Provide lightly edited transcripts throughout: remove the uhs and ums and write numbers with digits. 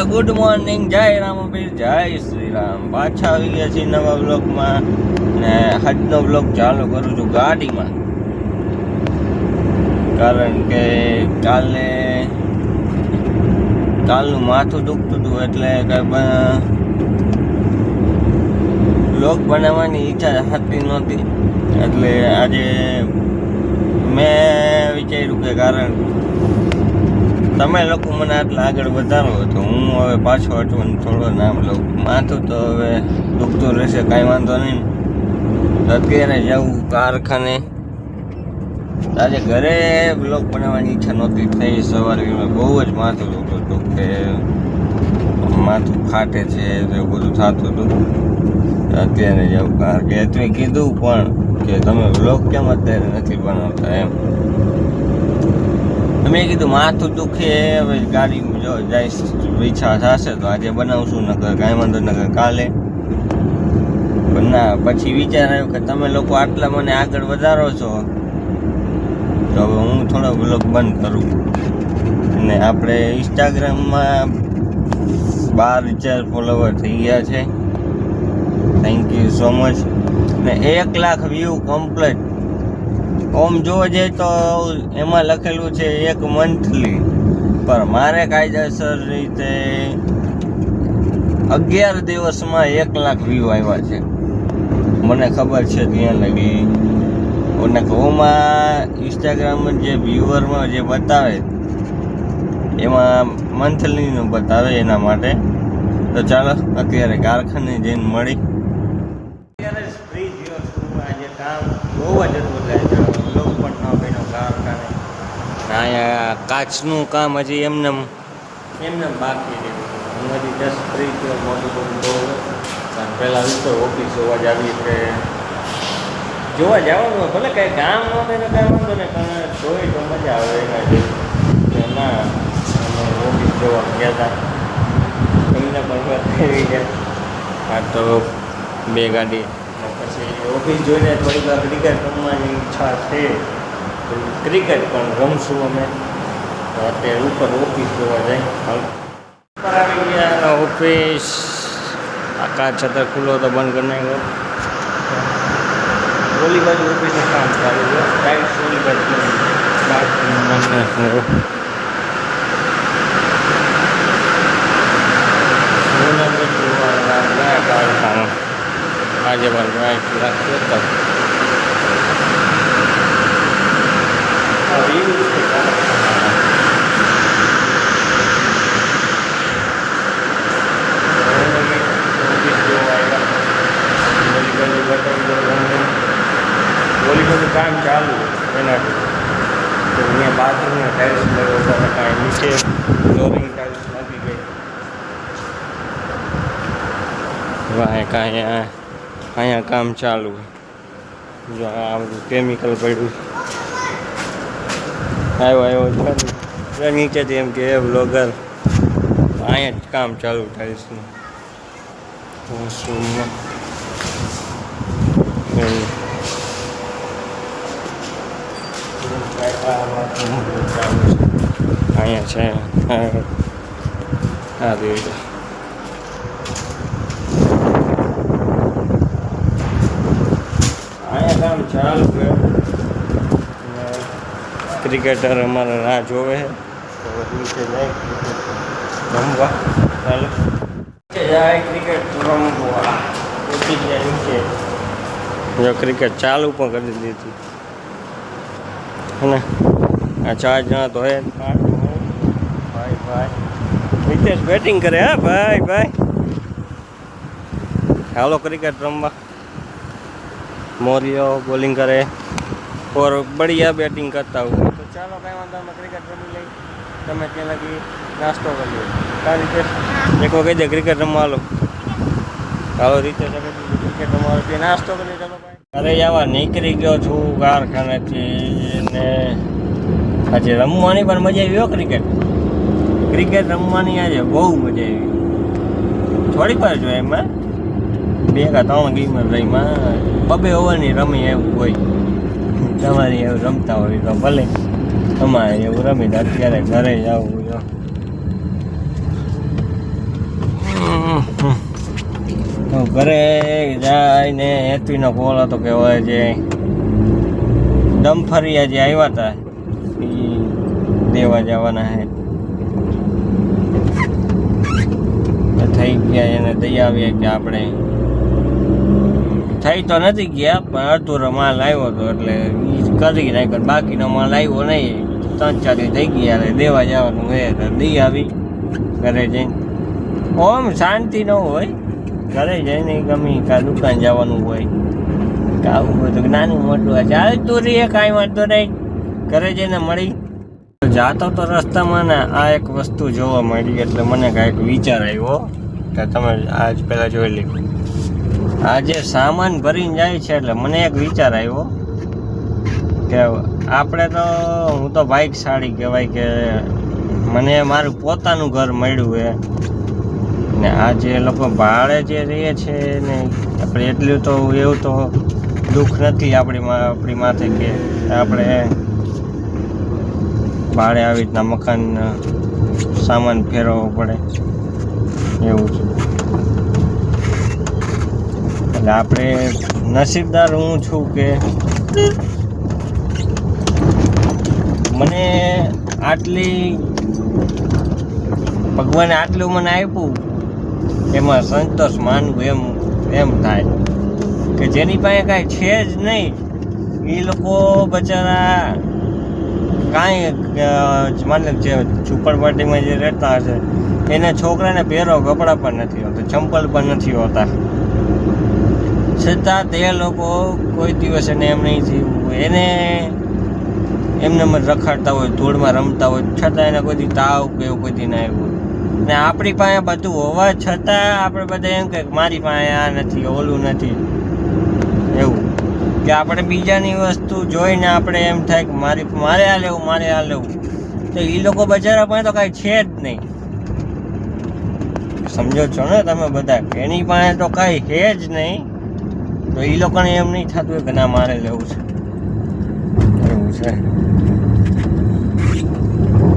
ચાલો good morning, જય રામપીર, જય શ્રી રામ. પાછા આવી ગયા છીએ નવા બ્લોગમાં ને આજનો બ્લોગ ચાલુ કરું છું ગાડીમાં, કારણ કે કાલનું માથું દુખતું હતું એટલે બ્લોગ બનાવવાની ઈચ્છા થતી નહોતી. એટલે આજે મેં વિચાર્યું કે કારણ તમે લોકો મને આટલા આગળ વધારો તો હું હવે પાછો હટવાનું થોડો નામ લઉં. માથું તો હવે દુખતું રહેશે, કાંઈ વાંધો નહીં. અત્યારે જવું કારખાને. આજે ઘરે બ્લોગ બનાવવાની ઈચ્છા નહોતી થઈ. સવારે બહુ જ માથું દુખતું હતું કે માથું ફાટે છે એવું બધું થતું હતું. અત્યારે જવું કારણ કે એટલે કીધું પણ કે તમે બ્લોગ કેમ અત્યારે નથી બનાવતા એમ. મેં કીધું માથું દુખે હવે ગાડીમાં જો જઈશ, ઈચ્છા થશે તો આજે બનાવશું, નકર કાંઈ વાંધો નકર કાલે. પણ ના, પછી વિચાર આવ્યો કે તમે લોકો આટલા મને આગળ વધારો છો તો હવે હું થોડો બ્લોગ બંધ કરું. અને આપણે ઇન્સ્ટાગ્રામમાં 12,000 ફોલોવર થઈ ગયા છે. Thank you so much. ને 1 લાખ વ્યૂ કમ્પ્લીટ. ઓમ જોવા જઈએ તો એમાં લખેલું છે 1 મંથલી, પણ મારે કાયદેસર રીતે 11 દિવસમાં 1 લાખ વ્યૂ આવ્યા છે. મને ખબર છે ત્યાં લગી. અને ઓમાં ઇન્સ્ટાગ્રામમાં જે વ્યુઅરમાં જે બતાવે એમાં મંથલીનું બતાવે એના માટે. તો ચાલો અત્યારે કારખાને જઈને મળી. અત્યારે જ ફ્રી થયો છું. આજે કામ બહુ જ હતું એટલે લોક પણ ન બન્યો કારખાને. અહીંયા કાચનું કામ હજી એમને બાકી રહ્યું. હું હજી જસ્ટ ફ્રી થયો. મોટું બહુ પહેલાં વિચાર ઓફિસ જોવા જ આવી કે જોવા જવાનું, ભલે કાંઈ કામ ન થાય તો કાંઈ વાંધો નહીં, પણ જોઈ તો મજા આવે એના જેવી. ના, અમે ઓફિસ જોવા ગયા હતા, એમને પણ થઈ ગયા. આ તો 2 ગાડી. પછી ઓફિસ જોઈને થોડીક વાર ક્રિકેટ રમવાની ઈચ્છા છે. ક્રિકેટ પણ રમશું અમે. તો અત્યારે ઉપર ઓફિસ જોવા જાય. ઉપર આવી ગયા ઓફિસ. આકાશ છતર ખુલ્લો તો બંધ કરી નાખ્યો. ઓલી બાજુ ઓફિસનું કામ ચાલુ છે. ટાઈલ્સ ઓલી બાજુ કારખાનું. આજે મારું બાઇક રાખી હતા. ઓલી બધું કામ ચાલુ એનાથી તો અહીંયા બાથરૂમના ટાઇલ્સ લગાવતા કાંઈ નીચે ફ્લોરિંગ ટાઇલ્સ લાગી ગઈ. વાહ, કાંઈ અહીંયા કામ ચાલુ. જો આ બધું કેમિકલ પડ્યું. આવ્યો નીચેથી એમ કે બ્લોગર. અહીંયા જ કામ ચાલુ ટાઇલ્સનું વોશરૂમમાં. અહીંયા છે આ રીતે. અહીંયા કામ ચાલુ છે. ક્રિકેટર અમારે રાહ જોવે છે તો નીચે જાય રમવા. ચાલો જાય ક્રિકેટ રમવા. ઉઠી જાય નીચે. જો ક્રિકેટ ચાલુ પણ કરી દીધી. અને આ 4 જણા તો હે. ભાઈ નિતેશ બેટિંગ કરે. હા ભાઈ હાલો ક્રિકેટ રમવા. મોરિયો બોલિંગ કરે और बढ़िया बैटिंग करता हुआ. तो ચાલો કાંઈ વાંધો અમે ક્રિકેટ રમી લઈ. તમે ત્યાં લગી નાસ્તો કરી લો. કાં રીતે એક વખત કહી દે ક્રિકેટ રમવા લો. હાલો રીતે ક્રિકેટ રમવા લો. ત્યાં નાસ્તો કરી. ચાલો ભાઈ અરે આવા નીકળી ગયો છું કારખાનેથી. ને આજે રમવાની પણ મજા આવી. ક્રિકેટ રમવાની આજે બહુ મજા આવી. થોડીક વાર જોઈએ એમાં 2 કે 3 ગેમ રહીમાં 2 ઓવરની રમી એવું હોય. તમારે એવું રમતા હોય તો ભલે, અમારે એવું રમી. અત્યારે ઘરે જવું જો ઘરે જઈને હેતવીનો કોલ હતો કે હવે જે ડમફરિયા જે આવ્યા હતા એ દેવા જવાના છે થઈ ગયા એને દઈ આવીએ કે આપણે થઈ તો નથી ગયા પણ અડધો માલ આવ્યો હતો એટલે એ કરી નાખ્યો બાકીનો માલ આવ્યો નહીં 3-4 દી થઈ ગયા એટલે દેવા જવાનું હોય તો દઈ આવી ઘરે જઈને ઓમ શાંતિ ન હોય ઘરે જઈને ગમે કાં દુકાન જવાનું હોય આવું બધું નાનું મોટું ચાલતું રહીએ કાંઈ વાંધો નહીં ઘરે જઈને મળી જાતો તો રસ્તામાં ને આ એક વસ્તુ જોવા મળી એટલે મને કાંઈક વિચાર આવ્યો કે તમે આજ પહેલાં જોઈ લીધું આ જે સામાન ભરીને જાય છે એટલે મને એક વિચાર આવ્યો કે આપણે તો હું તો ભાગ્યશાળી કહેવાય કે મને મારું પોતાનું ઘર મળ્યું છે ને આ જે લોકો ભાડે જે રહે છે ને આપણે એટલું તો એવું તો દુઃખ નથી આપણી માથે કે આપણે ભાડે આવી રીતના મકાન સામાન ફેરવવો પડે એવું છે એટલે આપણે નસીબદાર હું છું કે મને આટલી ભગવાને આટલું મને આપ્યું એમાં સંતોષ માનવું એમ થાય કે જેની પાસે કાંઈ છે જ નહીં એ લોકો બચારા કાંઈ માની જે ઝૂંપડપટ્ટીમાં જે રહેતા હશે એના છોકરાને પહેરો કપડાં પણ નથી હોતા ચંપલ પણ નથી હોતા છતાં તે લોકો કોઈ દિવસ એને એમ નહીં થયું એને એમને રખડતા હોય ધૂળમાં રમતા હોય છતાં એને કોઈ તાવ કે એવું કોઈ ના આવ્યું ને આપણી પાસે બધું હોવા છતાં આપણે બધા એમ કે મારી પાસે આ નથી ઓલું નથી એવું કે આપણે બીજાની વસ્તુ જોઈને આપણે એમ થાય કે મારે આ લેવું તો એ લોકો બચારા પાસે તો કાંઈ છે જ નહીં સમજો છો ને તમે બધા એની પાસે તો કાંઈ છે જ નહીં તો એ લોકોને એમ નહીં થતું હોય કે ના મારે લેવું છે એવું છે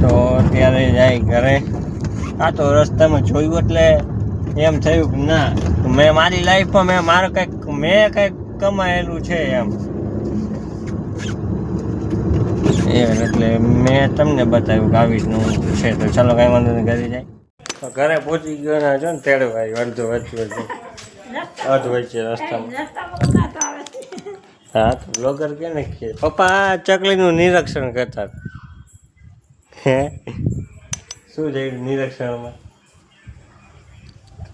તો ત્યારે જાય ઘરે આ તો રસ્તામાં જોયું એટલે એમ થયું કે ના મેં મારી લાઈફમાં મેં કંઈક કમાયેલું છે એમ એટલે મેં તમને બતાવ્યું કે આવી રીતનું છે તો ચાલો કાંઈ વાંધો નહીં ઘરે જાય તો ઘરે પહોંચી ગયો ને જો ને તેડવાય અડધો વચ્ચે રસ્તામાં હા તો બ્લોગર કે ને પપ્પા ચકલીનું નિરીક્ષણ કરતા હે શું છે નિરીક્ષણમાં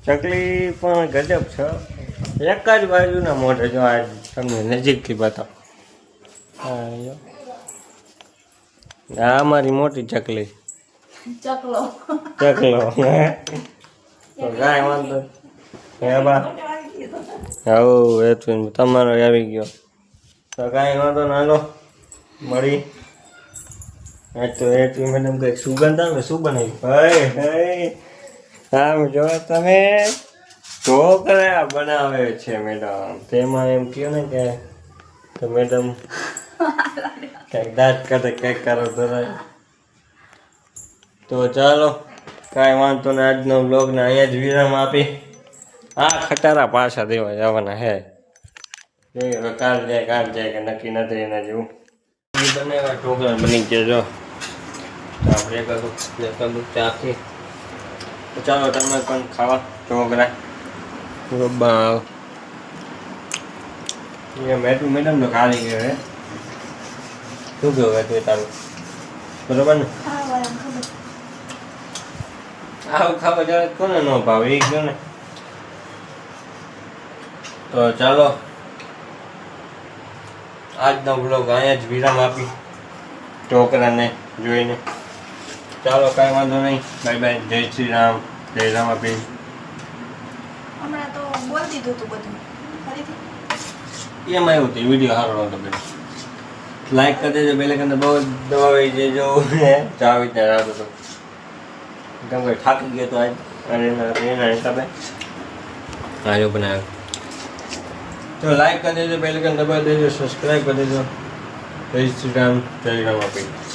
ચકલી પણ ગજબ છે એક જ બાજુના મોઢે જો આજ તમને નજીકથી બતાવો આ મારી મોટી ચકલી ચકલો તો કાંઈ વાંધો હે બા આવું એ તમારો આવી ગયો તો કાંઈ વાંધો ના લો મળી તો એટલી મેડમ કંઈક સુગંધ આવે શું બનાવ્યું આમ જો તમે ઢોકળા બનાવે છે મેડમ તેમાં એમ કહો ને કે મેડમ કંઈક દાંત કાઢે કંઈક કરો ધરાય તો ચાલો કાંઈ વાંધો ને આજનો બ્લોગને અહીંયા જ વિરામ આપી આ ખટારા પાછા દેવા જવાના હે હવે કાલ જાય કે નક્કી નથી એના જેવું બનાવ્યા ઢોકળા બની ગયા જો આપણે કરું ચાખી તો ચાલો તમે પણ ખાવા ઢોકળા મેડમ તો ખાલી ગયો હે શું કેવું હતું તારું બરોબર ને આવું ખાવા જવા કોને ન ભાવે એ ગયો ને તો ચાલો આજનો બ્લોગ અહીંયા જ વિરામ આપી ઢોકળાને જોઈને ચાલો કાંઈ વાંધો નહીં બાય બાય જય શ્રી રામ જય રામાપીર હમણાં તો બોલ દીધું તું બધું એમાં એવું થયું વિડીયો સારો નહોતો બેન લાઈક કરી દેજો પહેલે કંઈ બહુ દબાવી દેજો ને ચાવી ત્યાં રાતો હતો કેમ કે થાકી ગયો તો આજ અને એના હિસાબે આજો બનાવ્યો તો લાઈક કરી દેજો પહેલે કંઈ દબાવી દેજો સબસ્ક્રાઈબ કરી દેજો જય શ્રી રામ જય રામાપીર